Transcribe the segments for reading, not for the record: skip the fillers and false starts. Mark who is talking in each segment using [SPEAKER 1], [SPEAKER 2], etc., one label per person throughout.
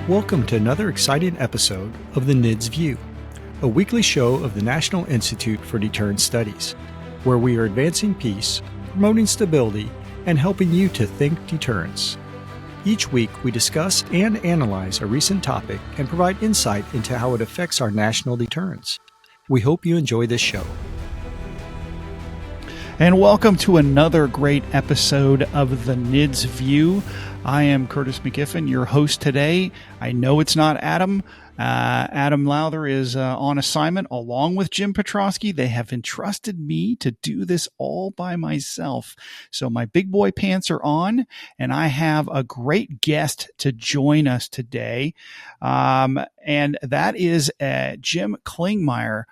[SPEAKER 1] Welcome to another exciting episode of the NIDS View, a weekly show of the National Institute for Deterrence Studies, where we are advancing peace, promoting stability, and helping you to think deterrence. Each week, we discuss and analyze a recent topic and provide insight into how it affects our national deterrence. We hope you enjoy this show.
[SPEAKER 2] And welcome to another great episode of the NIDS View. I am Curtis McGiffin, your host today. I know it's not Adam. Adam Lowther is on assignment along with Jim Petrosky. They have entrusted me to do this all by myself. So my big boy pants are on, and I have a great guest to join us today. And that is Jim Klingmeyer.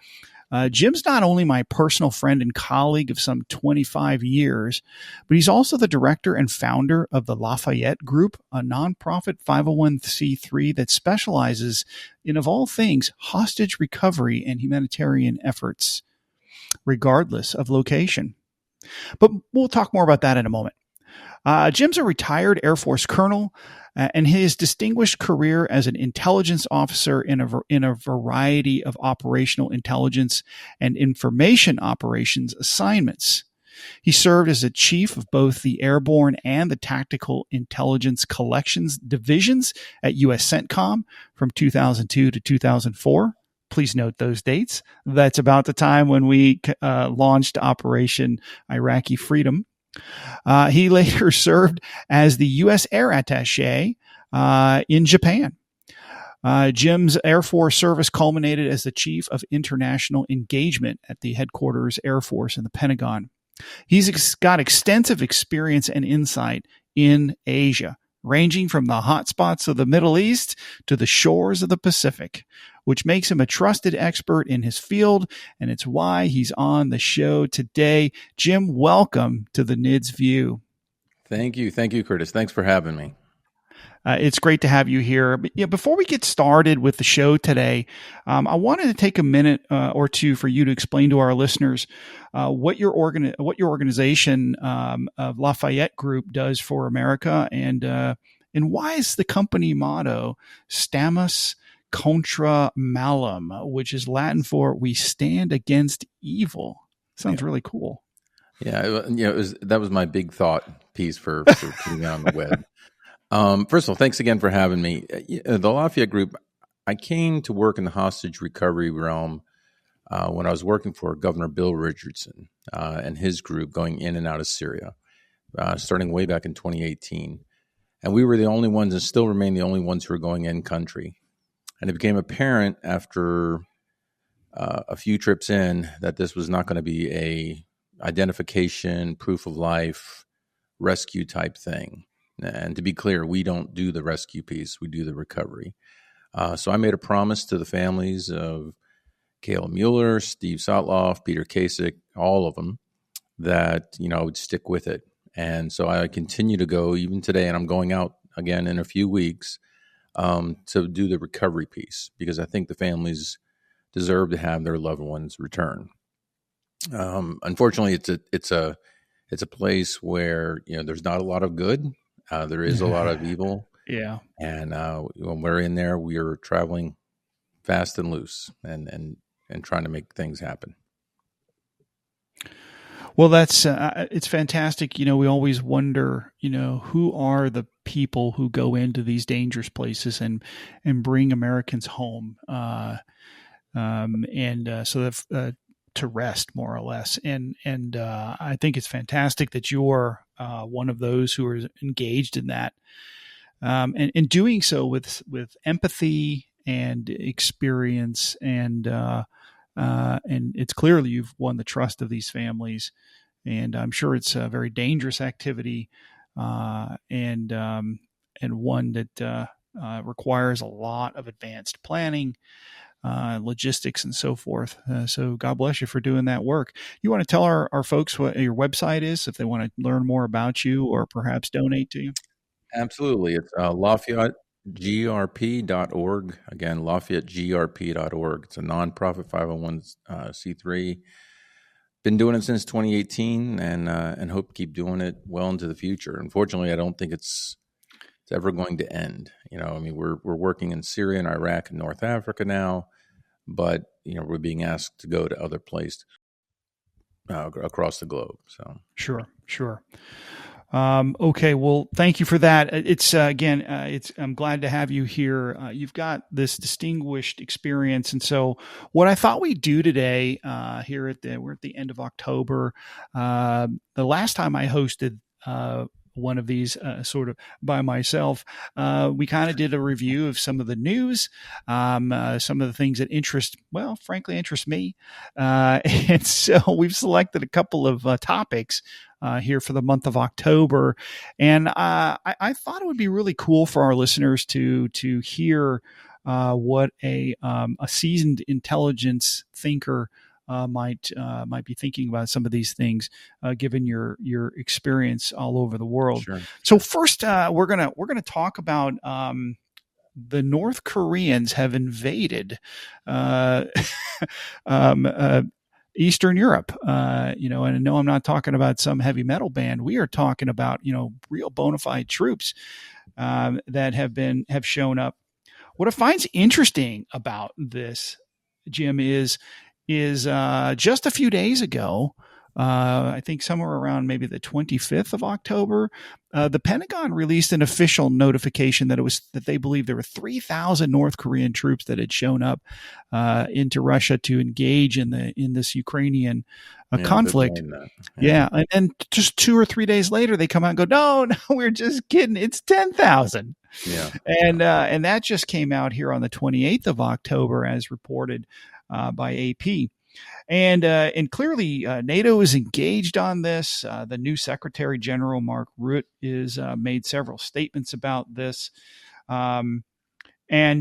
[SPEAKER 2] Jim's not only my personal friend and colleague of some 25 years, but he's also the director and founder of the Lafayette Group, a nonprofit 501c3 that specializes in, of all things, hostage recovery and humanitarian efforts, regardless of location. But we'll talk more about that in a moment. Jim's a retired Air Force colonel, and his distinguished career as an intelligence officer in a variety of operational intelligence and information operations assignments. He served as a chief of both the airborne and the tactical intelligence collections divisions at U.S. CENTCOM from 2002 to 2004. Please note those dates. That's about the time when we launched Operation Iraqi Freedom. He later served as the U.S. Air Attaché in Japan. Jim's Air Force service culminated as the Chief of International Engagement at the Headquarters Air Force in the Pentagon. He's got extensive experience and insight in Asia, ranging from the hotspots of the Middle East to the shores of the Pacific, which makes him a trusted expert in his field, and it's why he's on the show today. Jim, welcome to the NIDS View.
[SPEAKER 3] Thank you. Thank you, Curtis. Thanks for having me.
[SPEAKER 2] It's great to have you here. But, before we get started with the show today, I wanted to take a minute or two for you to explain to our listeners what your organization of Lafayette Group does for America, and why is the company motto "Stamus Contra Malum," which is Latin for "We stand against evil." Sounds really cool.
[SPEAKER 3] Yeah, that was my big thought piece for putting it on the web. First of all, thanks again for having me. The Lafayette Group, I came to work in the hostage recovery realm when I was working for Governor Bill Richardson and his group going in and out of Syria, starting way back in 2018. And we were the only ones, and still remain the only ones, who were going in country. And it became apparent after a few trips in that this was not going to be a identification, proof of life, rescue type thing. And to be clear, we don't do the rescue piece. We do the recovery. So I made a promise to the families of Kayla Mueller, Steve Sotloff, Peter Kasich, all of them, that, I would stick with it. And so I continue to go even today, and I'm going out again in a few weeks to do the recovery piece, because I think the families deserve to have their loved ones return. Unfortunately, it's a place where there's not a lot of good. There is a lot of evil.
[SPEAKER 2] Yeah.
[SPEAKER 3] And when we're in there, we are traveling fast and loose and trying to make things happen.
[SPEAKER 2] Well, that's it's fantastic. We always wonder, who are the people who go into these dangerous places and bring Americans home, so that to rest, more or less. And I think it's fantastic that you're one of those who are engaged in that, and doing so with empathy and experience, and it's clear that you've won the trust of these families. And I'm sure it's a very dangerous activity, and one that requires a lot of advanced planning, logistics, and so forth. So God bless you for doing that work. You want to tell our folks what your website is if they want to learn more about you or perhaps donate to you?
[SPEAKER 3] Absolutely. It's LafayetteGRP.org. Again, LafayetteGRP.org. It's a nonprofit 501c3. Been doing it since 2018, and hope to keep doing it well into the future. Unfortunately, I don't think it's it's ever going to end. I mean, we're working in Syria and Iraq and North Africa now, but we're being asked to go to other places across the globe. So
[SPEAKER 2] sure. Okay, well, thank you for that. It's I'm glad to have you here. You've got this distinguished experience, and so what I thought we'd do today, we're at the end of October. The last time I hosted one of these sort of by myself, we kind of did a review of some of the news, some of the things that interest me, and so we've selected a couple of topics here for the month of October. And I thought it would be really cool for our listeners to hear what a seasoned intelligence thinker might be thinking about some of these things, given your experience all over the world.
[SPEAKER 3] Sure.
[SPEAKER 2] So first, we're gonna talk about the North Koreans have invaded Eastern Europe, and no, I'm not talking about some heavy metal band. We are talking about, real bona fide troops that have shown up. What I find interesting about this, Jim, is just a few days ago, I think somewhere around maybe the 25th of October, the Pentagon released an official notification that they believed there were 3,000 North Korean troops that had shown up into Russia to engage in this Ukrainian conflict. Yeah. And just 2 or 3 days later, they come out and go, no, we're just kidding. It's 10,000.
[SPEAKER 3] Yeah.
[SPEAKER 2] And that just came out here on the 28th of October, as reported by AP. And clearly, NATO is engaged on this. The new Secretary General, Mark Rutte, is made several statements about this. And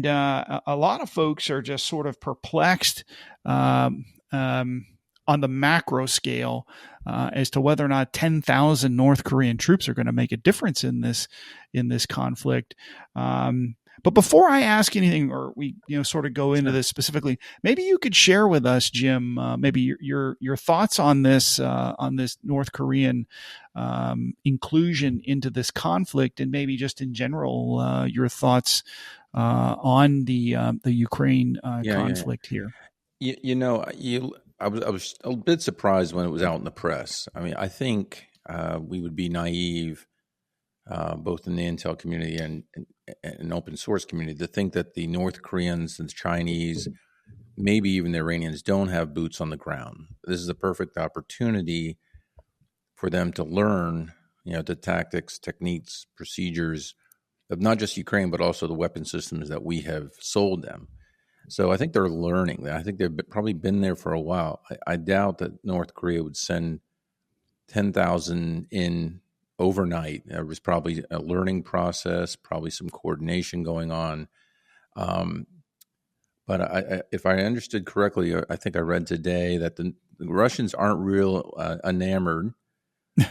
[SPEAKER 2] a lot of folks are just sort of perplexed on the macro scale as to whether or not 10,000 North Korean troops are going to make a difference in this conflict. But before I ask anything, or we sort of go into this specifically, maybe you could share with us, Jim, maybe your thoughts on this North Korean inclusion into this conflict, and maybe just in general your thoughts on the Ukraine conflict here.
[SPEAKER 3] I was a bit surprised when it was out in the press. I mean, I think we would be naive, both in the intel community and open source community, to think that the North Koreans and the Chinese, maybe even the Iranians, don't have boots on the ground. This is a perfect opportunity for them to learn, the tactics, techniques, procedures of not just Ukraine, but also the weapon systems that we have sold them. So I think they're learning that. I think they've probably been there for a while. I doubt that North Korea would send 10,000 in overnight. There was probably a learning process, probably some coordination going on. But if I understood correctly, I think I read today that the Russians aren't real enamored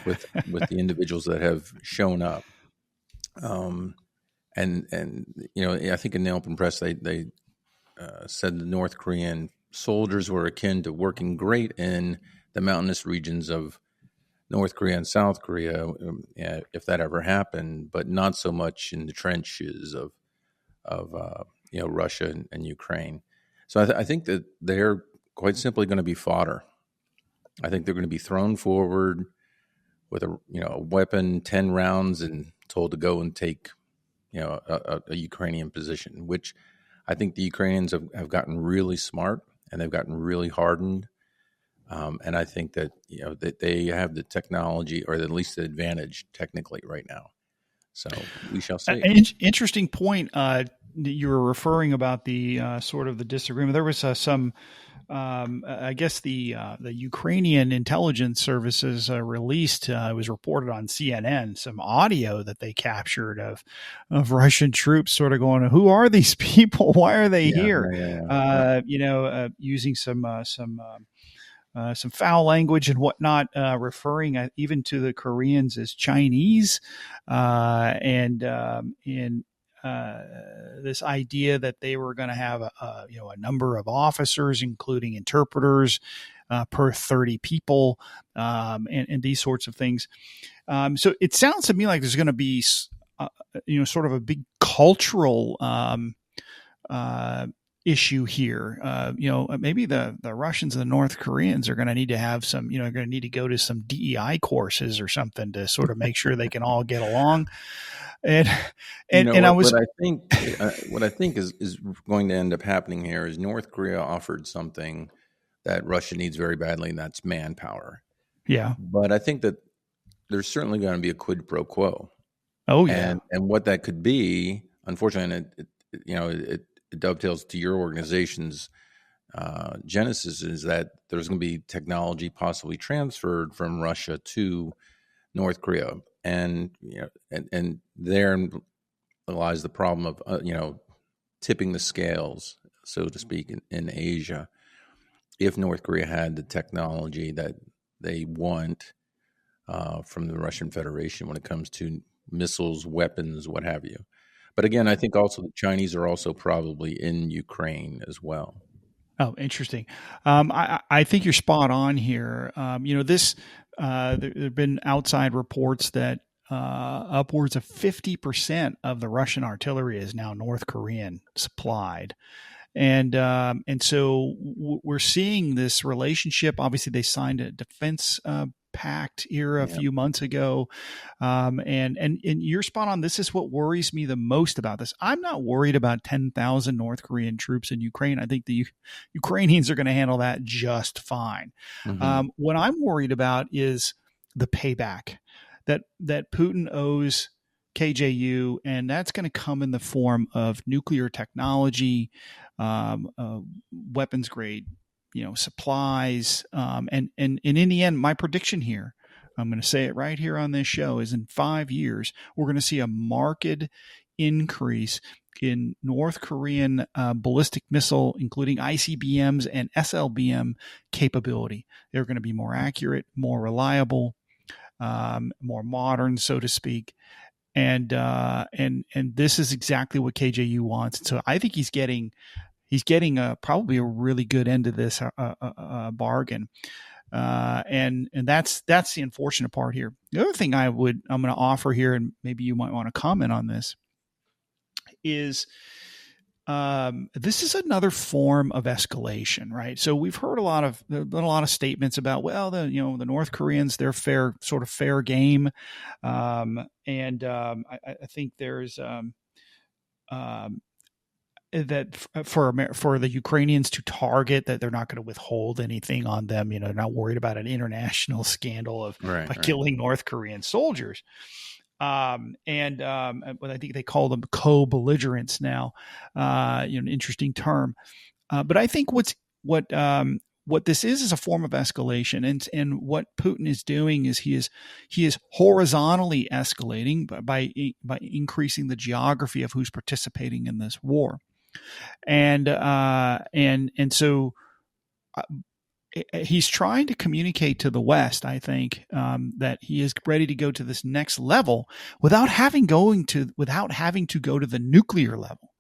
[SPEAKER 3] with the individuals that have shown up. And I think in the open press they said the North Korean soldiers were akin to working great in the mountainous regions of North Korea and South Korea, if that ever happened, but not so much in the trenches of Russia and Ukraine. So I think that they're quite simply going to be fodder. I think they're going to be thrown forward with a weapon, 10 rounds, and told to go and take a Ukrainian position, which I think the Ukrainians have gotten really smart, and they've gotten really hardened. And I think that that they have the technology, or at least the advantage technically right now. So we shall see.
[SPEAKER 2] Interesting point. You were referring about the sort of the disagreement. There was some, I guess the Ukrainian intelligence services released. It was reported on CNN some audio that they captured of Russian troops sort of going, "Who are these people? Why are they here?" Using some foul language and whatnot, referring even to the Koreans as Chinese, and this idea that they were going to have a number of officers, including interpreters, per 30 people, and these sorts of things. So it sounds to me like there's going to be sort of a big cultural issue here. Maybe the Russians and the North Koreans are going to need to have some, going to need to go to some DEI courses or something to sort of make sure they can all get along. And
[SPEAKER 3] what I think is going to end up happening here is North Korea offered something that Russia needs very badly, and that's manpower.
[SPEAKER 2] Yeah.
[SPEAKER 3] But I think that there's certainly going to be a quid pro quo.
[SPEAKER 2] Oh yeah.
[SPEAKER 3] And what that could be, unfortunately, it dovetails to your organization's genesis, is that there's going to be technology possibly transferred from Russia to North Korea, and and therein lies the problem of tipping the scales, so to speak, in Asia. If North Korea had the technology that they want from the Russian Federation when it comes to missiles, weapons, what have you. But again, I think also the Chinese are also probably in Ukraine as well.
[SPEAKER 2] Oh, interesting. I think you're spot on here. There have been outside reports that upwards of 50% of the Russian artillery is now North Korean supplied. And so we're seeing this relationship. Obviously, they signed a defense pact here a few months ago. And you're spot on. This is what worries me the most about this. I'm not worried about 10,000 North Korean troops in Ukraine. I think the Ukrainians are going to handle that just fine. Mm-hmm. What I'm worried about is the payback that Putin owes KJU, and that's going to come in the form of nuclear technology, weapons grade, supplies. And in the end, my prediction here, I'm going to say it right here on this show, is in 5 years, we're going to see a marked increase in North Korean ballistic missile, including ICBMs and SLBM capability. They're going to be more accurate, more reliable, more modern, so to speak. And this is exactly what KJU wants. So I think he's getting probably a really good end of this bargain. And that's the unfortunate part here. The other thing I'm going to offer here, and maybe you might want to comment on this, is this is another form of escalation, right? So we've heard there have been a lot of statements about, well, the North Koreans, they're fair game. I think there's that for the Ukrainians to target, that they're not going to withhold anything on them. They're not worried about an international scandal of killing North Korean soldiers. But I think they call them co-belligerents now. An interesting term. But I think what this is a form of escalation, and what Putin is doing is he is horizontally escalating by increasing the geography of who's participating in this war, and so he's trying to communicate to the West, I think, that he is ready to go to this next level without having to go to the nuclear level.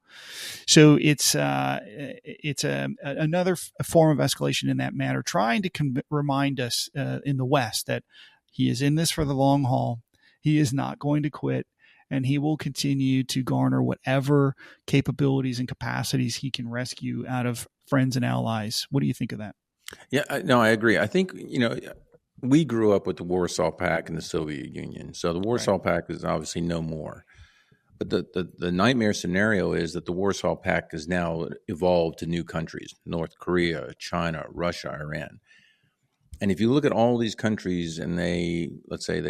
[SPEAKER 2] So it's another form of escalation in that matter, trying to remind us in the West that he is in this for the long haul. He is not going to quit, and he will continue to garner whatever capabilities and capacities he can rescue out of friends and allies. What do you think of that?
[SPEAKER 3] Yeah, no, I agree. I think, we grew up with the Warsaw Pact and the Soviet Union. So the Warsaw Pact is obviously no more. But the nightmare scenario is that the Warsaw Pact has now evolved to new countries: North Korea, China, Russia, Iran. And if you look at all these countries and let's say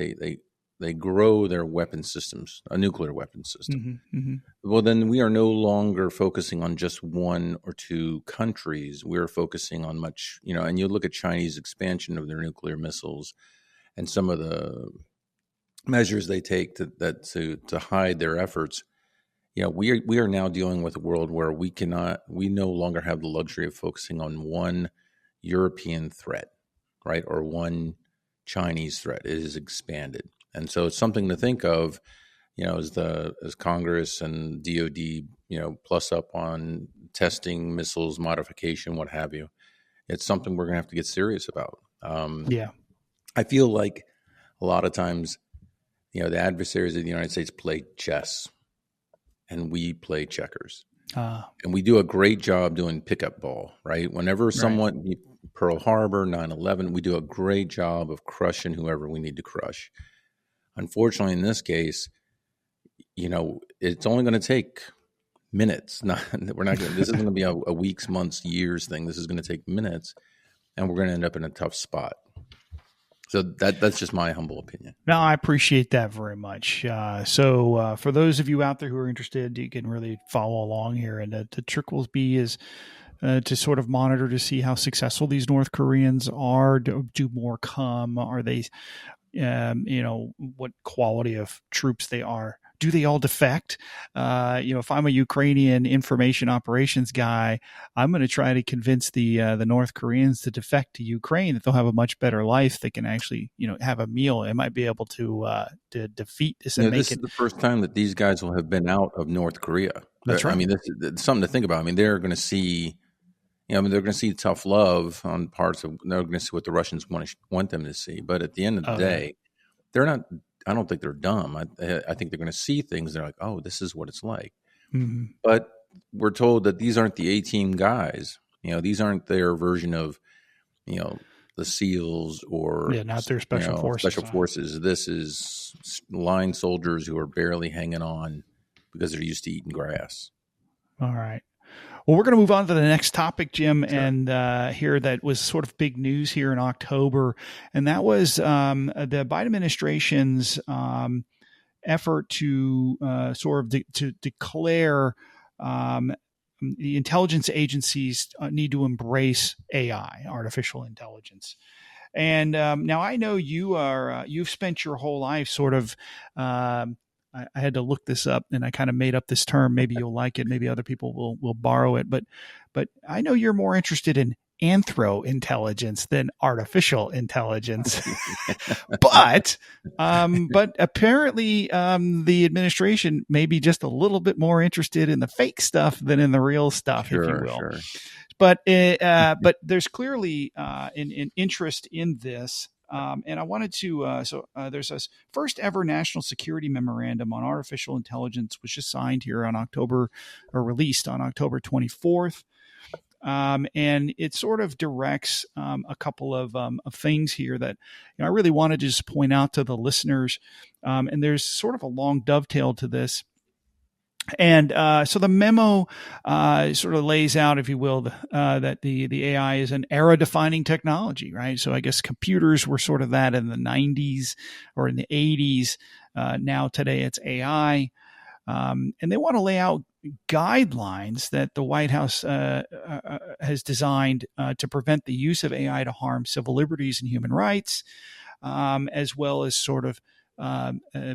[SPEAKER 3] they grow their weapon systems, a nuclear weapon system, well, then we are no longer focusing on just one or two countries. We're focusing on much, and you look at Chinese expansion of their nuclear missiles and some of the measures they take to hide their efforts. We are now dealing with a world where we no longer have the luxury of focusing on one European threat, right? Or one Chinese threat. It is expanded. And so it's something to think of, as Congress and DOD, plus up on testing, missiles, modification, what have you. It's something we're going to have to get serious about. I feel like a lot of times, the adversaries of the United States play chess, and we play checkers. And we do a great job doing pickup ball, right? Whenever someone, Pearl Harbor, 9/11, we do a great job of crushing whoever we need to crush. Unfortunately, in this case, it's only going to take minutes. This isn't going to be a weeks, months, years thing. This is going to take minutes, and we're going to end up in a tough spot. So that's just my humble opinion.
[SPEAKER 2] No, I appreciate that very much. So for those of you out there who are interested, you can really follow along here. And the trick will be is to sort of monitor to see how successful these North Koreans are. Do more come? Are they, what quality of troops they are? Do they all defect? If I'm a Ukrainian information operations guy, I'm going to try to convince the North Koreans to defect to Ukraine, that they'll have a much better life. They can actually, have a meal. It might be able to defeat this and make
[SPEAKER 3] this is the first time that these guys will have been out of North Korea.
[SPEAKER 2] That's right.
[SPEAKER 3] I mean, this is something to think about. I mean, they're going to see, they're going to see tough love on parts of. They're going to see what the Russians want them to see. But at the end of the day, they're not. I don't think they're dumb. I think they're going to see things. They're like, oh, this is what it's like. Mm-hmm. But we're told that these aren't the A-team guys. These aren't their version of, the SEALs or
[SPEAKER 2] not their special forces.
[SPEAKER 3] Special forces. This is line soldiers who are barely hanging on because they're used to eating grass.
[SPEAKER 2] All right. Well, we're going to move on to the next topic, Jim,
[SPEAKER 3] sure.
[SPEAKER 2] And here that was sort of big news here in October, and that was the Biden administration's effort to sort of to declare the intelligence agencies need to embrace AI, artificial intelligence. And now I know you've spent your whole life sort of. I had to look this up, and I kind of made up this term. Maybe you'll like it. Maybe other people will borrow it. But I know you're more interested in anthro intelligence than artificial intelligence. but apparently the administration may be just a little bit more interested in the fake stuff than in the real stuff, if you will. Sure. But there's clearly an interest in this. And I wanted to, there's a first ever national security memorandum on artificial intelligence, was just signed here on released on October 24th. And it sort of directs a couple of things here that I really wanted to just point out to the listeners. And there's sort of a long dovetail to this. And so the memo sort of lays out, if you will, that the AI is an era-defining technology, right? So I guess computers were sort of that in the 90s or in the 80s. Now today it's AI. And they want to lay out guidelines that the White House has designed to prevent the use of AI to harm civil liberties and human rights, as well as sort of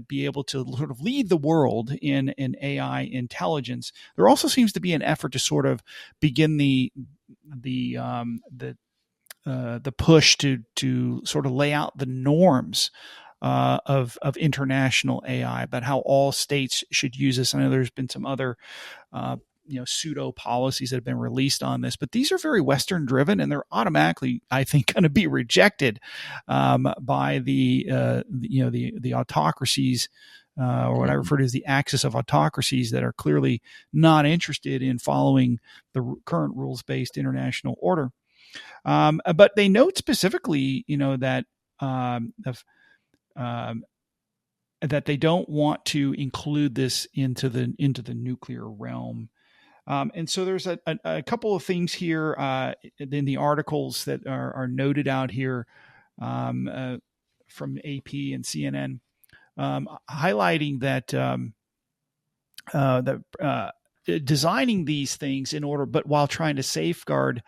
[SPEAKER 2] be able to sort of lead the world in AI intelligence. There also seems to be an effort to sort of begin the push to sort of lay out the norms of international AI, about how all states should use this. I know there's been some other pseudo policies that have been released on this, but these are very Western driven, and they're automatically, I think, going to be rejected by the autocracies, or what I refer to as the axis of autocracies, that are clearly not interested in following the current rules-based international order. But they note specifically, that that they don't want to include this into the nuclear realm. And so there's a couple of things here in the articles that are noted out here from AP and CNN, highlighting that designing these things in order, but while trying to safeguard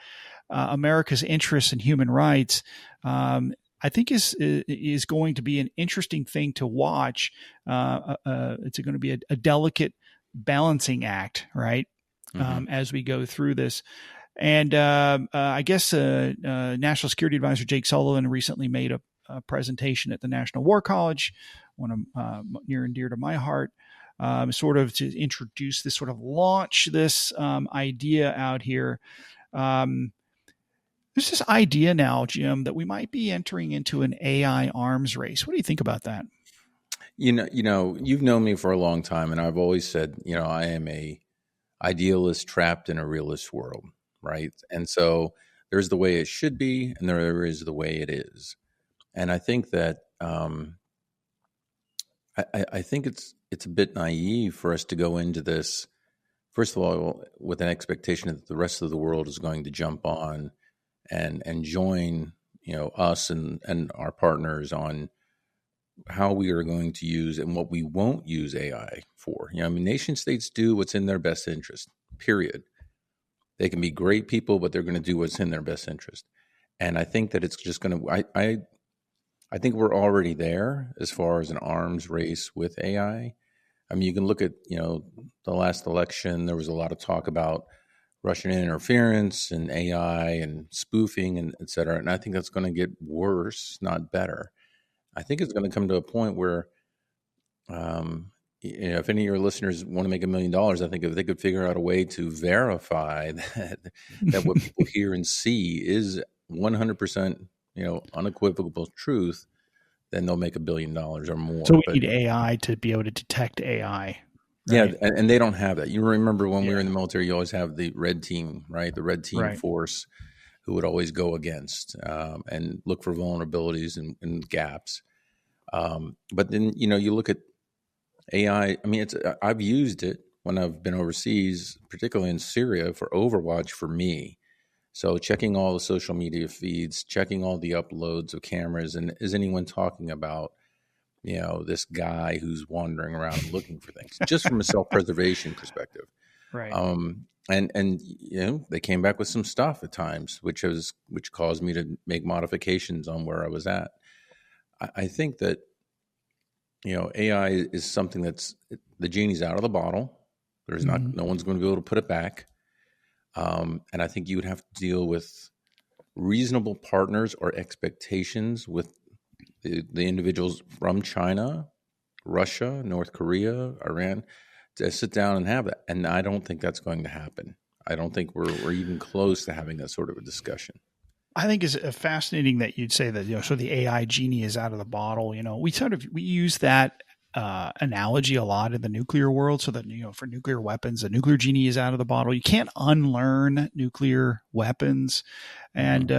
[SPEAKER 2] America's interests and human rights, I think is going to be an interesting thing to watch. It's going to be a delicate balancing act, right? As we go through this. And I guess National Security Advisor Jake Sullivan recently made a presentation at the National War College, one of near and dear to my heart, sort of to introduce this, sort of launch this idea out here. There's this idea now, Jim, that we might be entering into an AI arms race. What do you think about that?
[SPEAKER 3] You've known me for a long time, and I've always said, I am a idealist trapped in a realist world, right? And so there's the way it should be, and there is the way it is. And I think that I think it's a bit naive for us to go into this, first of all, with an expectation that the rest of the world is going to jump on and join, us and our partners on how we are going to use and what we won't use AI for. Nation states do what's in their best interest, period. They can be great people, but they're going to do what's in their best interest. And I think that it's just going to, I think we're already there as far as an arms race with AI. You can look at, the last election, there was a lot of talk about Russian interference and AI and spoofing and et cetera. And I think that's going to get worse, not better. I think it's going to come to a point where, if any of your listeners want to make $1 million, I think if they could figure out a way to verify that what people hear and see is 100%, unequivocal truth, then they'll make $1 billion or more.
[SPEAKER 2] So we need AI to be able to detect AI.
[SPEAKER 3] Right? Yeah, and they don't have that. You remember when we were in the military, you always have the red team, right? The red team force who would always go against and look for vulnerabilities and gaps. But then, you look at AI. I've used it when I've been overseas, particularly in Syria, for Overwatch for me. So checking all the social media feeds, checking all the uploads of cameras, and is anyone talking about, this guy who's wandering around looking for things, just from a self-preservation perspective.
[SPEAKER 2] Right.
[SPEAKER 3] And they came back with some stuff at times, which caused me to make modifications on where I was at. I think that, AI is something that's, the genie's out of the bottle. There's no one's going to be able to put it back. And I think you would have to deal with reasonable partners or expectations with the individuals from China, Russia, North Korea, Iran, to sit down and have that. And I don't think that's going to happen. I don't think we're even close to having that sort of a discussion.
[SPEAKER 2] I think it's fascinating that you'd say that, so the AI genie is out of the bottle. We use that analogy a lot in the nuclear world, so that, for nuclear weapons, the nuclear genie is out of the bottle. You can't unlearn nuclear weapons. And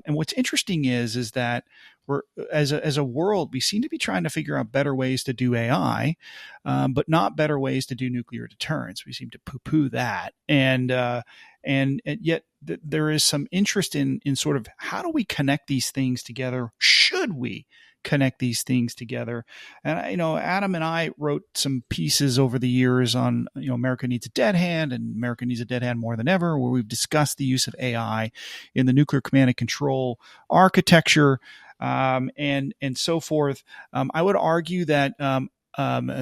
[SPEAKER 2] what's interesting is that we're, as a world, we seem to be trying to figure out better ways to do AI, but not better ways to do nuclear deterrence. We seem to poo-poo that. And yet there is some interest in sort of, how do we connect these things together? Should we connect these things together? And Adam and I wrote some pieces over the years on, America needs a dead hand, and America needs a dead hand more than ever, where we've discussed the use of AI in the nuclear command and control architecture, and so forth. I would argue that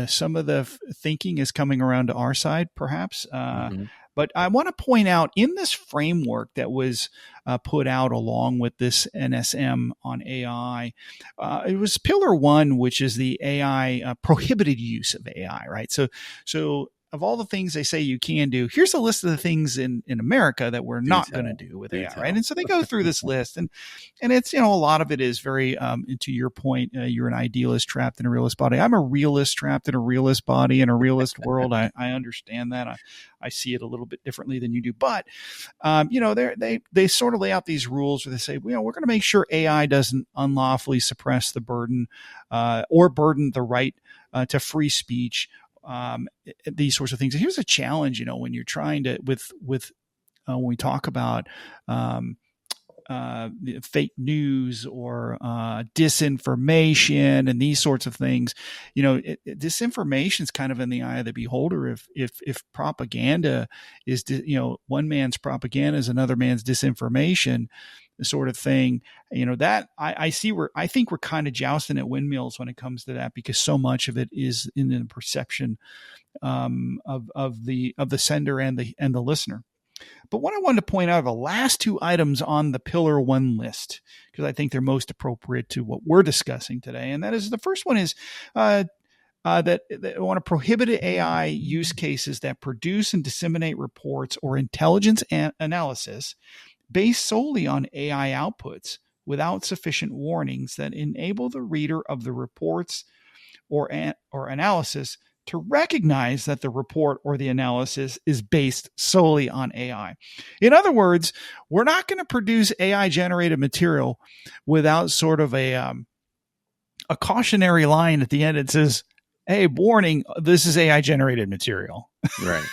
[SPEAKER 2] some of the thinking is coming around to our side, perhaps. But I want to point out, in this framework that was put out along with this NSM on AI, it was Pillar 1, which is the AI prohibited use of AI, right? So of all the things they say you can do, here's a list of the things in America that we're not going to do with AI, right? And so they go through this list, and it's, a lot of it is very, to your point, you're an idealist trapped in a realist body. I'm a realist trapped in a realist body in a realist world. I understand that. I see it a little bit differently than you do, but, they sort of lay out these rules where they say, we're going to make sure AI doesn't unlawfully suppress the burden, or burden the right to free speech, these sorts of things. And here's a challenge, when you're trying to, when we talk about fake news or disinformation and these sorts of things, disinformation is kind of in the eye of the beholder. If propaganda is, one man's propaganda is another man's disinformation, sort of thing, that I think we're kind of jousting at windmills when it comes to that, because so much of it is in the perception of the sender and the listener. But what I wanted to point out are the last two items on the Pillar 1 list, because I think they're most appropriate to what we're discussing today. And that is, the first one is that I want to prohibit AI use cases that produce and disseminate reports or intelligence analysis based solely on AI outputs without sufficient warnings that enable the reader of the reports or analysis to recognize that the report or the analysis is based solely on AI. In other words, we're not going to produce AI generated material without sort of a cautionary line at the end. It says, "Hey, warning, this is AI generated material."
[SPEAKER 3] Right.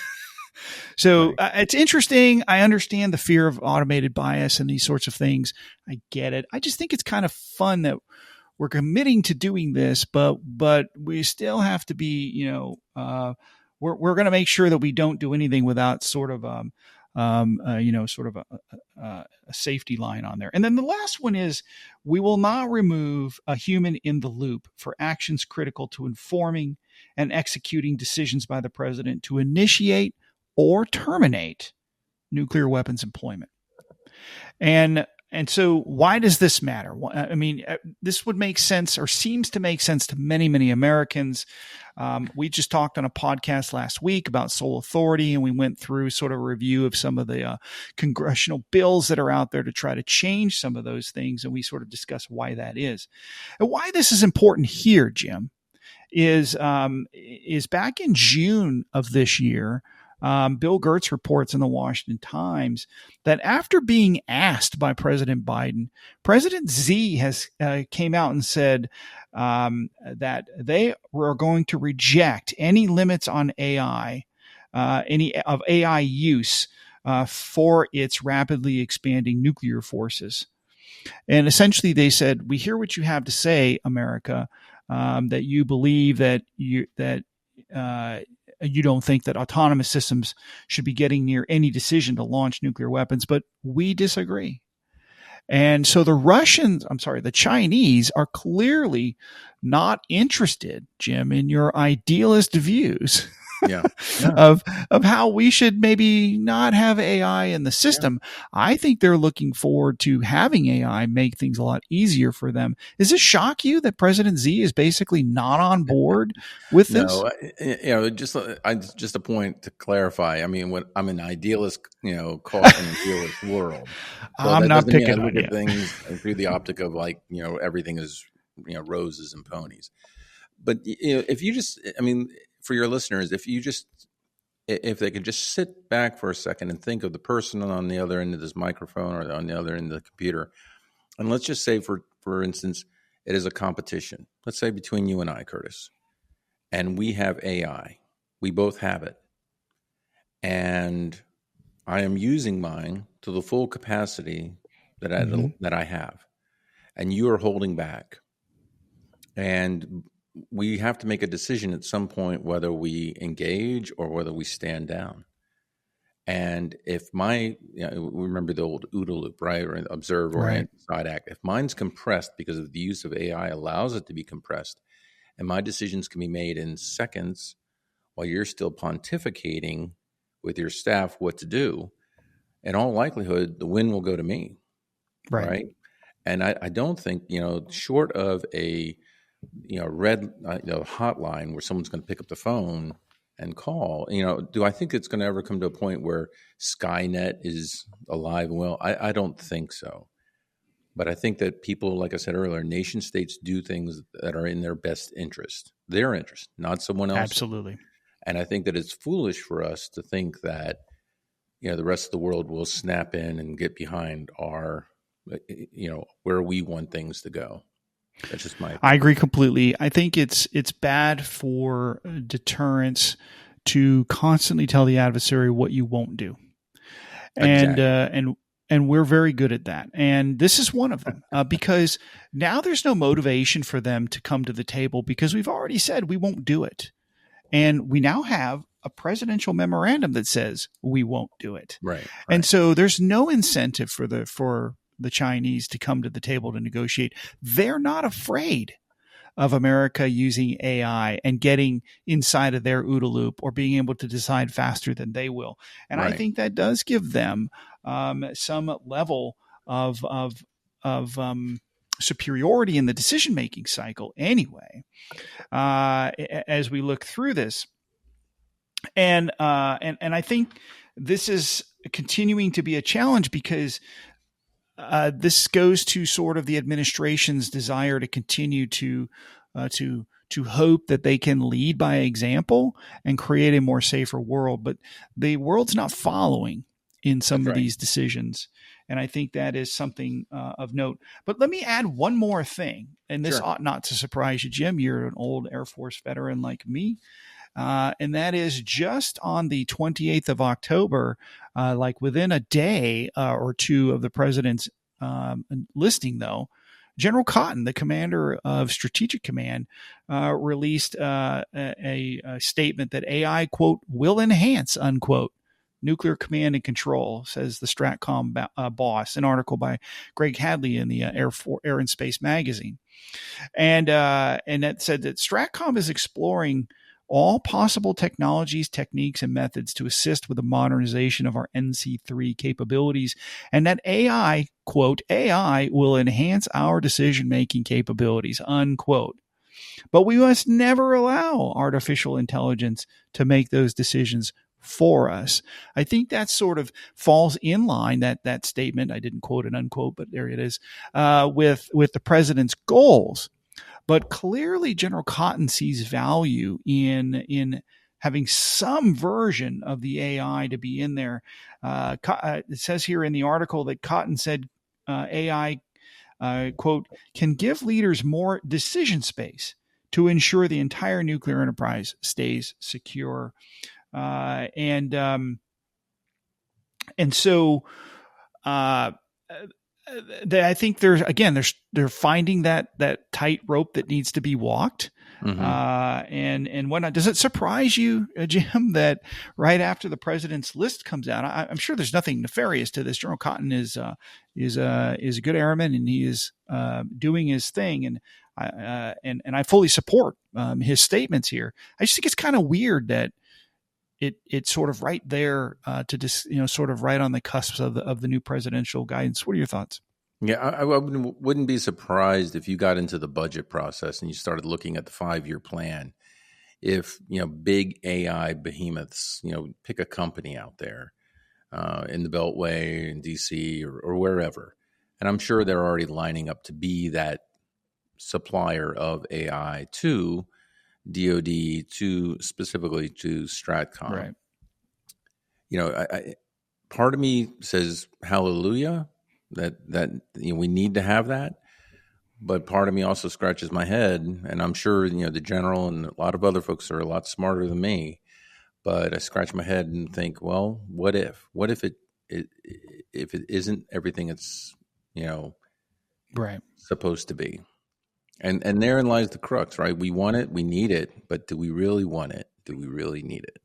[SPEAKER 2] So it's interesting. I understand the fear of automated bias and these sorts of things. I get it. I just think it's kind of fun that we're committing to doing this, but we still have to be, we're going to make sure that we don't do anything without sort of, a safety line on there. And then the last one is, we will not remove a human in the loop for actions critical to informing and executing decisions by the president to initiate or terminate nuclear weapons employment. And so why does this matter? I mean, this would make sense, or seems to make sense, to many, many Americans. We just talked on a podcast last week about sole authority, and we went through sort of a review of some of the congressional bills that are out there to try to change some of those things. And we sort of discussed why that is. And why this is important here, Jim, is back in June of this year, Bill Gertz reports in the Washington Times that after being asked by President Biden, President Xi has came out and said that they were going to reject any limits on AI, any of AI use for its rapidly expanding nuclear forces. And essentially, they said, "We hear what you have to say, America, that you believe that you don't think that autonomous systems should be getting near any decision to launch nuclear weapons, but we disagree." And so the Chinese are clearly not interested, Jim, in your idealist views of how we should maybe not have AI in the system. Yeah. I think they're looking forward to having AI make things a lot easier for them. Does this shock you that President Xi is basically not on board with this?
[SPEAKER 3] No, just a point to clarify. I mean, when I'm an idealist, caught in an idealist world. So
[SPEAKER 2] I'm not picking on
[SPEAKER 3] look
[SPEAKER 2] you.
[SPEAKER 3] at things through the optic of everything is roses and ponies. But if you just, for your listeners, if they could just sit back for a second and think of the person on the other end of this microphone or on the other end of the computer, and let's just say, for instance, it is a competition. Let's say between you and I, Curtis, and we have AI. We both have it. And I am using mine to the full capacity that I have. And you are holding back. And we have to make a decision at some point whether we engage or whether we stand down. And if remember the old OODA loop, right? Or observe, orient, decide, act. If mine's compressed because of the use of AI allows it to be compressed, and my decisions can be made in seconds while you're still pontificating with your staff what to do, in all likelihood, the win will go to me. Right? And I don't think, short of a red hotline where someone's going to pick up the phone and call, do I think it's going to ever come to a point where Skynet is alive and well? I don't think so. But I think that people, like I said earlier, nation states do things that are in their best interest, not someone else's.
[SPEAKER 2] Absolutely.
[SPEAKER 3] And I think that it's foolish for us to think that, the rest of the world will snap in and get behind our, where we want things to go. That's just my opinion. I
[SPEAKER 2] agree completely. I think it's bad for deterrence to constantly tell the adversary what you won't do. Exactly. And we're very good at that. And this is one of them because now there's no motivation for them to come to the table because we've already said we won't do it. And we now have a presidential memorandum that says we won't do it.
[SPEAKER 3] Right.
[SPEAKER 2] And so there's no incentive for the Chinese to come to the table to negotiate. They're not afraid of America using AI and getting inside of their OODA loop or being able to decide faster than they will. And I think that does give them some level of superiority in the decision-making cycle anyway, as we look through this. And I think this is continuing to be a challenge because this goes to sort of the administration's desire to continue to to hope that they can lead by example and create a more safer world. But the world's not following in some of these decisions. And I think that is something of note. But let me add one more thing, and this ought not to surprise you, Jim. You're an old Air Force veteran like me. And that is just on the 28th of October, like within a day or two of the president's listing, though, General Cotton, the commander of Strategic Command, released a statement that AI, quote, will enhance, unquote, nuclear command and control, says the Stratcom boss, an article by Greg Hadley in the Air and Space magazine. And that said that Stratcom is exploring all possible technologies, techniques, and methods to assist with the modernization of our NC3 capabilities, and that AI, quote, AI will enhance our decision-making capabilities, unquote. But we must never allow artificial intelligence to make those decisions for us. I think that sort of falls in line, that statement, I didn't quote it, unquote, but there it is, with the president's goals. But clearly, General Cotton sees value in having some version of the AI to be in there. It says here in the article that Cotton said AI, quote, can give leaders more decision space to ensure the entire nuclear enterprise stays secure. And so I think they're finding that tight rope that needs to be walked. Mm-hmm. And whatnot. Does it surprise you, Jim, that right after the president's list comes out, I'm sure there's nothing nefarious to this. General Cotton is a good airman, and he is doing his thing, and I fully support his statements here. I just think it's kind of weird that it's sort of right there sort of right on the cusp of the new presidential guidance. What are your thoughts?
[SPEAKER 3] Yeah, I wouldn't be surprised if you got into the budget process and you started looking at the 5-year plan. If, big AI behemoths, pick a company out there in the Beltway, in DC or wherever. And I'm sure they're already lining up to be that supplier of AI to DoD, specifically to Stratcom. Right. Part of me says hallelujah that we need to have that, but part of me also scratches my head, and I'm sure the general and a lot of other folks are a lot smarter than me, but I scratch my head and think, well, what if it isn't everything it's
[SPEAKER 2] right
[SPEAKER 3] supposed to be? And therein lies the crux, right? We want it, we need it, but do we really want it? Do we really need it?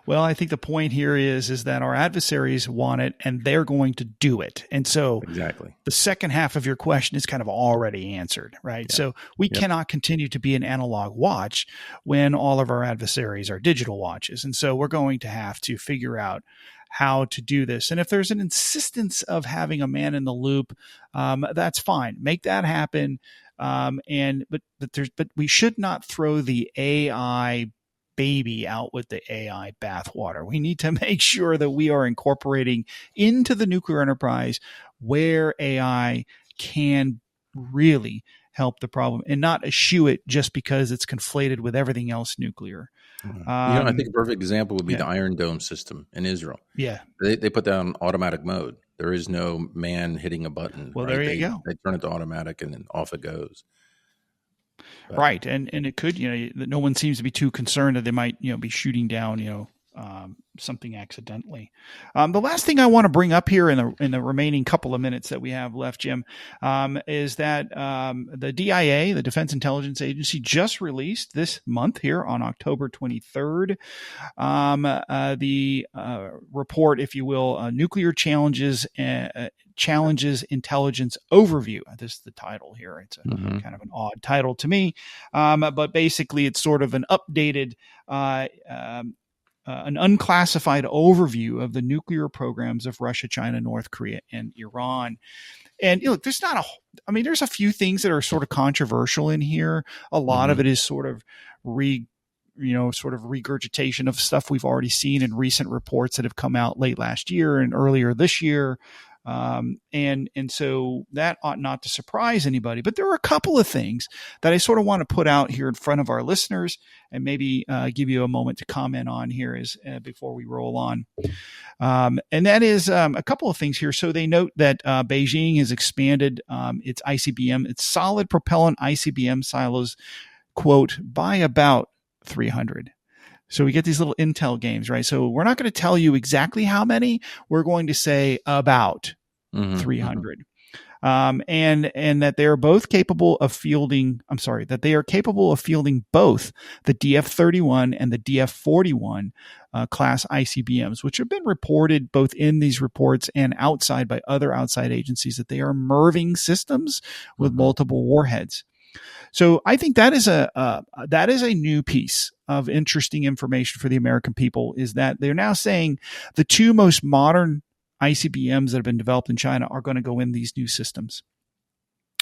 [SPEAKER 2] Well, I think the point here is that our adversaries want it, and they're going to do it. And so
[SPEAKER 3] exactly,
[SPEAKER 2] the second half of your question is kind of already answered, right? Yeah. So we cannot continue to be an analog watch when all of our adversaries are digital watches. And so we're going to have to figure out how to do this. And if there's an insistence of having a man in the loop, that's fine. Make that happen. But we should not throw the AI baby out with the AI bathwater. We need to make sure that we are incorporating into the nuclear enterprise where AI can really help the problem and not eschew it just because it's conflated with everything else nuclear.
[SPEAKER 3] I think a perfect example would be the Iron Dome system in Israel.
[SPEAKER 2] Yeah.
[SPEAKER 3] They put that on automatic mode. There is no man hitting a button.
[SPEAKER 2] Well,
[SPEAKER 3] right?
[SPEAKER 2] there you go.
[SPEAKER 3] They turn it to automatic and then off it goes. But,
[SPEAKER 2] right. And it could, no one seems to be too concerned that they might, be shooting down, something accidentally. The last thing I want to bring up here in the remaining couple of minutes that we have left, Jim, is that the DIA, the Defense Intelligence Agency, just released this month here on October 23rd, the report, if you will, Nuclear Challenges Intelligence Overview. This is the title here. It's a kind of an odd title to me, but basically it's sort of an updated an unclassified overview of the nuclear programs of Russia, China, North Korea, and Iran. And there's there's a few things that are sort of controversial in here. A lot of it is sort of regurgitation of stuff we've already seen in recent reports that have come out late last year and earlier this year. And so that ought not to surprise anybody. But there are a couple of things that I sort of want to put out here in front of our listeners and maybe give you a moment to comment on here before we roll on. And that is a couple of things here. So they note that Beijing has expanded its ICBM, its solid propellant ICBM silos, quote, by about 300. So we get these little intel games, right? So we're not going to tell you exactly how many. We're going to say about 300. And that they are both capable of fielding, that they are capable of fielding both the DF-31 and the DF-41 class ICBMs, which have been reported both in these reports and outside by other outside agencies, that they are MIRVing systems with multiple warheads. So I think that is a new piece of interesting information for the American people, is that they're now saying the two most modern ICBMs that have been developed in China are going to go in these new systems.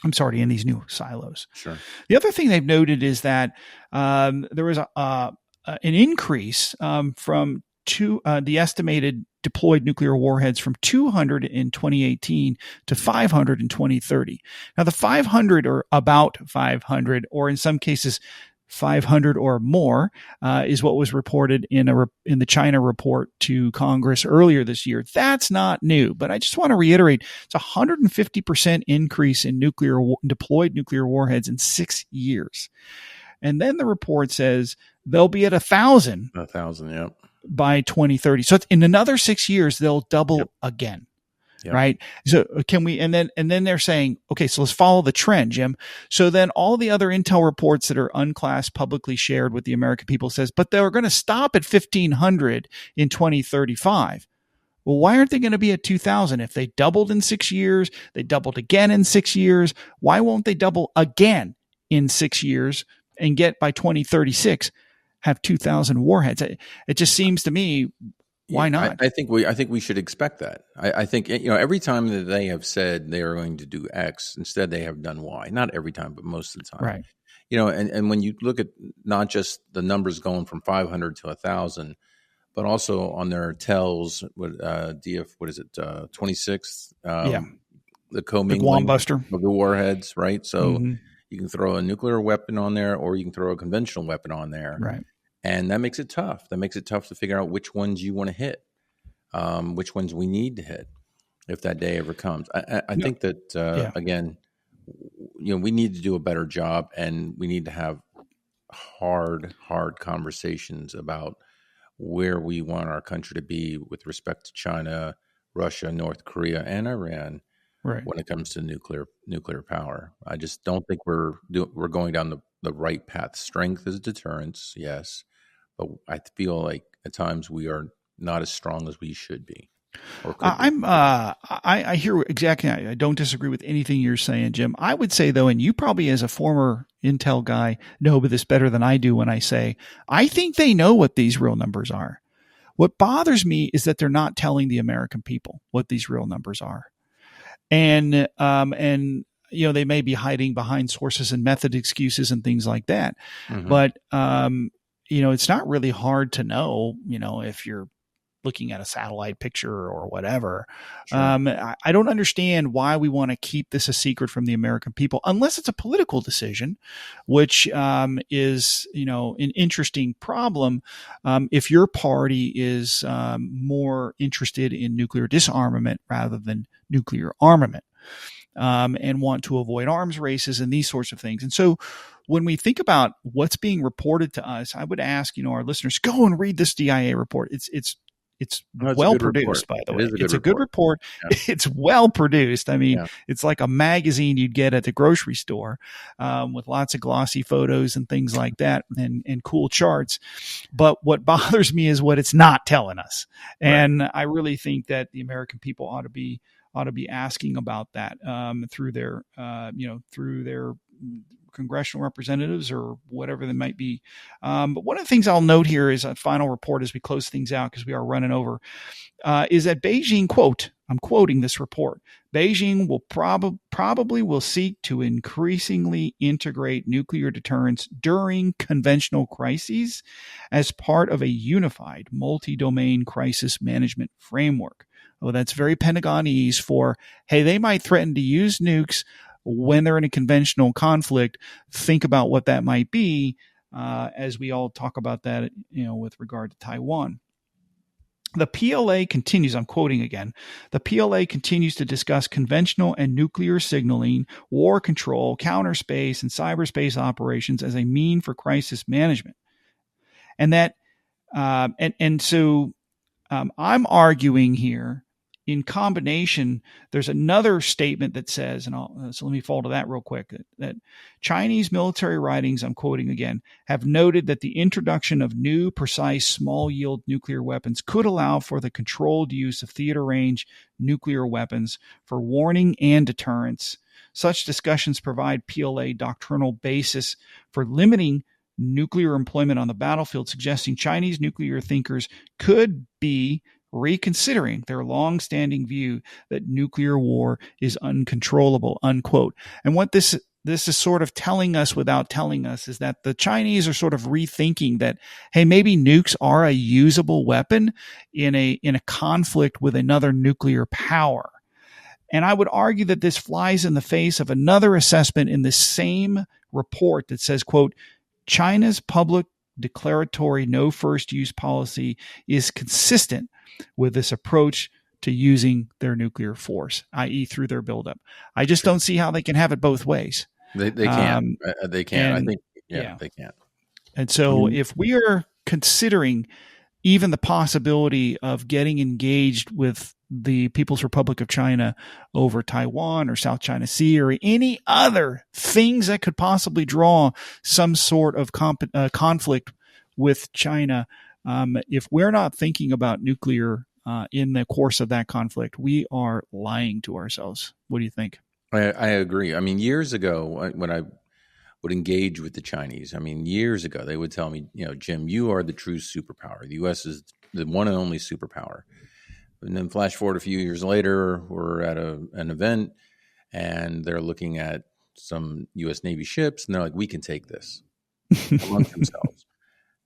[SPEAKER 2] In these new silos.
[SPEAKER 3] Sure.
[SPEAKER 2] The other thing they've noted is that there was an increase from the estimated deployed nuclear warheads from 200 in 2018 to 500 in 2030. Now, the 500 or about 500, or in some cases 500 or more, is what was reported in the China report to Congress earlier this year. That's not new, but I just want to reiterate, it's a 150% increase in deployed nuclear warheads in 6 years. And then the report says they'll be at 1,000.
[SPEAKER 3] 1,000, yeah.
[SPEAKER 2] By 2030. So in another 6 years, they'll double again. Yep. Right. So can we, and then they're saying, okay, so let's follow the trend, Jim. So then all the other intel reports that are unclassed, publicly shared with the American people says, but they're going to stop at 1,500 in 2035. Well, why aren't they going to be at 2,000? If they doubled in 6 years, they doubled again in 6 years. Why won't they double again in 6 years and get by 2036? Have 2,000 warheads? It just seems to me, why not?
[SPEAKER 3] I think we should expect that. I think every time that they have said they are going to do X, instead they have done Y. Not every time, but most of the time.
[SPEAKER 2] Right.
[SPEAKER 3] And when you look at not just the numbers going from 500 to 1,000, but also on their tells, DF, 26? The commingling
[SPEAKER 2] Buster
[SPEAKER 3] of the warheads, right? So you can throw a nuclear weapon on there, or you can throw a conventional weapon on there.
[SPEAKER 2] Right.
[SPEAKER 3] And that makes it tough. That makes it tough to figure out which ones you want to hit, which ones we need to hit if that day ever comes. I think that, again, we need to do a better job, and we need to have hard conversations about where we want our country to be with respect to China, Russia, North Korea, and Iran. Right. When it comes to nuclear power. I just don't think we're going down the right path. Strength is deterrence, yes, but I feel like at times we are not as strong as we should be.
[SPEAKER 2] I hear exactly. I don't disagree with anything you're saying, Jim. I would say though, and you probably as a former intel guy know this better than I do when I say, I think they know what these real numbers are. What bothers me is that they're not telling the American people what these real numbers are. And they may be hiding behind sources and method excuses and things like that. But, it's not really hard to know, if you're looking at a satellite picture or whatever. Sure. I don't understand why we want to keep this a secret from the American people, unless it's a political decision, which is, an interesting problem. If your party is more interested in nuclear disarmament rather than nuclear armament, and want to avoid arms races and these sorts of things. And so when we think about what's being reported to us, I would ask, our listeners, go and read this DIA report. It's well produced, by the way. It's a good report. Yeah. It's well produced. I mean, It's like a magazine you'd get at the grocery store, with lots of glossy photos and things like that, and cool charts. But what bothers me is what it's not telling us. And I really think that the American people ought to be asking about that through their congressional representatives or whatever they might be. But one of the things I'll note here is a final report as we close things out, because we are running over, is that Beijing, quote, I'm quoting this report, Beijing will probably will seek to increasingly integrate nuclear deterrence during conventional crises as part of a unified multi-domain crisis management framework. Oh, that's very Pentagonese for, hey, they might threaten to use nukes when they're in a conventional conflict. Think about what that might be, as we all talk about that, with regard to Taiwan. The PLA continues, I'm quoting again, the PLA continues to discuss conventional and nuclear signaling, war control, counterspace, and cyberspace operations as a mean for crisis management. And that, so I'm arguing here in combination, there's another statement that says, so let me fall to that real quick, that Chinese military writings, I'm quoting again, have noted that the introduction of new, precise, small-yield nuclear weapons could allow for the controlled use of theater-range nuclear weapons for warning and deterrence. Such discussions provide PLA doctrinal basis for limiting nuclear employment on the battlefield, suggesting Chinese nuclear thinkers could be reconsidering their long-standing view that nuclear war is uncontrollable, unquote. And what this is sort of telling us without telling us is that the Chinese are sort of rethinking that, hey, maybe nukes are a usable weapon in a conflict with another nuclear power. And I would argue that this flies in the face of another assessment in the same report that says, quote, China's public declaratory no first use policy is consistent with this approach to using their nuclear force, i.e. through their buildup. I just don't see how they can have it both ways.
[SPEAKER 3] They can. They can. I think, they can.
[SPEAKER 2] And so if we are considering even the possibility of getting engaged with the People's Republic of China over Taiwan or South China Sea or any other things that could possibly draw some sort of conflict with China, if we're not thinking about nuclear in the course of that conflict, we are lying to ourselves. What do you think?
[SPEAKER 3] I agree. I mean, years ago, when I would engage with the Chinese, years ago, they would tell me, Jim, you are the true superpower. The U.S. is the one and only superpower. And then flash forward a few years later, we're at an event, and they're looking at some U.S. Navy ships, and they're like, we can take this amongst themselves.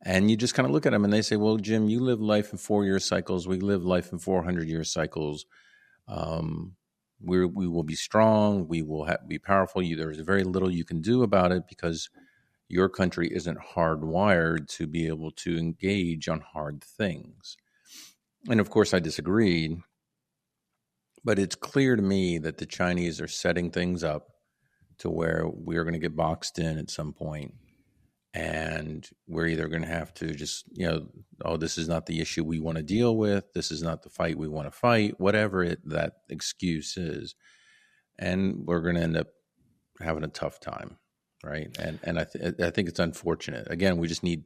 [SPEAKER 3] And you just kind of look at them and they say, well, Jim, you live life in 4-year cycles. We live life in 400-year cycles. We will be strong. We will be powerful. There's very little you can do about it because your country isn't hardwired to be able to engage on hard things. And of course, I disagreed. But it's clear to me that the Chinese are setting things up to where we're going to get boxed in at some point. And we're either going to have to just, this is not the issue we want to deal with. This is not the fight we want to fight, whatever that excuse is. And we're going to end up having a tough time, right? And I think it's unfortunate. Again, we just need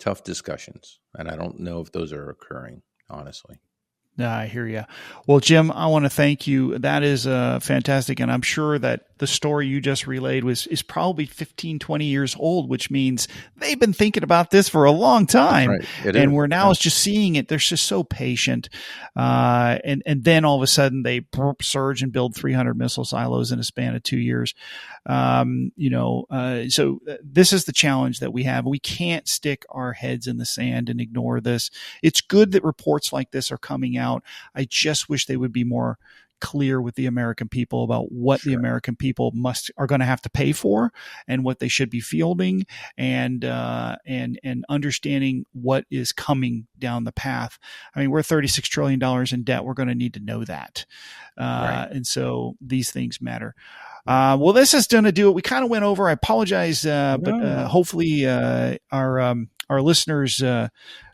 [SPEAKER 3] tough discussions. And I don't know if those are occurring, honestly.
[SPEAKER 2] I hear you. Well, Jim, I want to thank you. That is fantastic. And I'm sure that the story you just relayed is probably 15, 20 years old, which means they've been thinking about this for a long time.
[SPEAKER 3] Right.
[SPEAKER 2] And we're now just seeing it. They're just so patient. And then all of a sudden they surge and build 300 missile silos in a span of 2 years. So this is the challenge that we have. We can't stick our heads in the sand and ignore this. It's good that reports like this are coming out. I just wish they would be more clear with the American people about what the American people are going to have to pay for and what they should be fielding and understanding what is coming down the path. We're $36 trillion in debt. We're going to need to know that. And so these things matter. Well, this is going to do it. We kind of went over. I apologize, but hopefully our listeners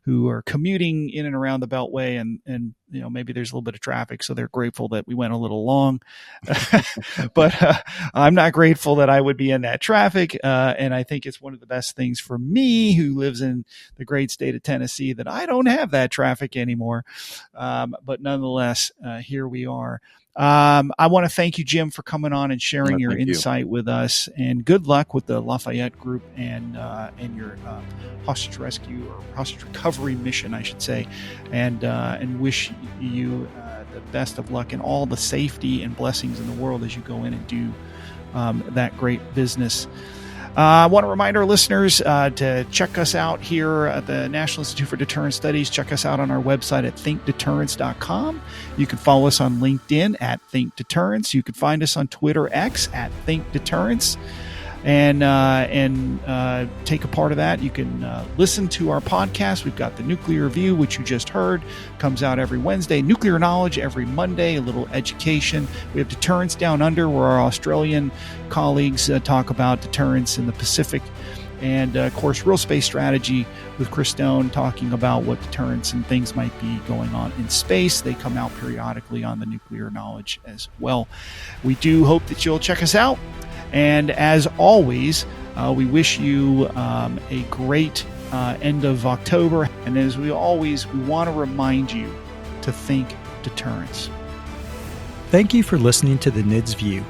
[SPEAKER 2] who are commuting in and around the Beltway and maybe there's a little bit of traffic, so they're grateful that we went a little long. But I'm not grateful that I would be in that traffic, and I think it's one of the best things for me, who lives in the great state of Tennessee, that I don't have that traffic anymore. But nonetheless, here we are. I want to thank you, Jim, for coming on and sharing your insight with us, and good luck with the Lafayette Group and your hostage rescue or hostage recovery mission, I should say, and wish you the best of luck and all the safety and blessings in the world as you go in and do that great business. I want to remind our listeners to check us out here at the National Institute for Deterrence Studies. Check us out on our website at thinkdeterrence.com. You can follow us on LinkedIn at Think Deterrence. You can find us on Twitter X at Think Deterrence. And take a part of that. You can listen to our podcast. We've got the Nuclear Review, which you just heard, comes out every Wednesday. Nuclear Knowledge every Monday, a little education. We have Deterrence Down Under, where our Australian colleagues talk about deterrence in the Pacific. And, of course, Real Space Strategy with Chris Stone talking about what deterrence and things might be going on in space. They come out periodically on the Nuclear Knowledge as well. We do hope that you'll check us out. And as always, we wish you a great end of October. And as we always, we want to remind you to think deterrence.
[SPEAKER 1] Thank you for listening to the NIDS View.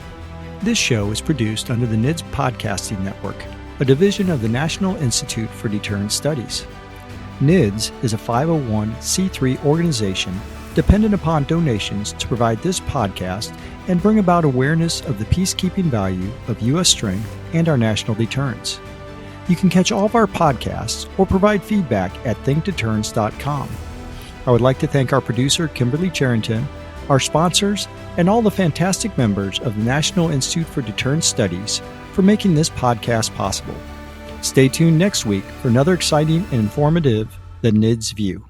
[SPEAKER 1] This show is produced under the NIDS Podcasting Network, a division of the National Institute for Deterrence Studies. NIDS is a 501c3 organization dependent upon donations to provide this podcast and bring about awareness of the peacekeeping value of U.S. strength and our national deterrence. You can catch all of our podcasts or provide feedback at thinkdeterrence.com. I would like to thank our producer, Kimberly Charrington, our sponsors, and all the fantastic members of the National Institute for Deterrence Studies for making this podcast possible. Stay tuned next week for another exciting and informative The NIDS View.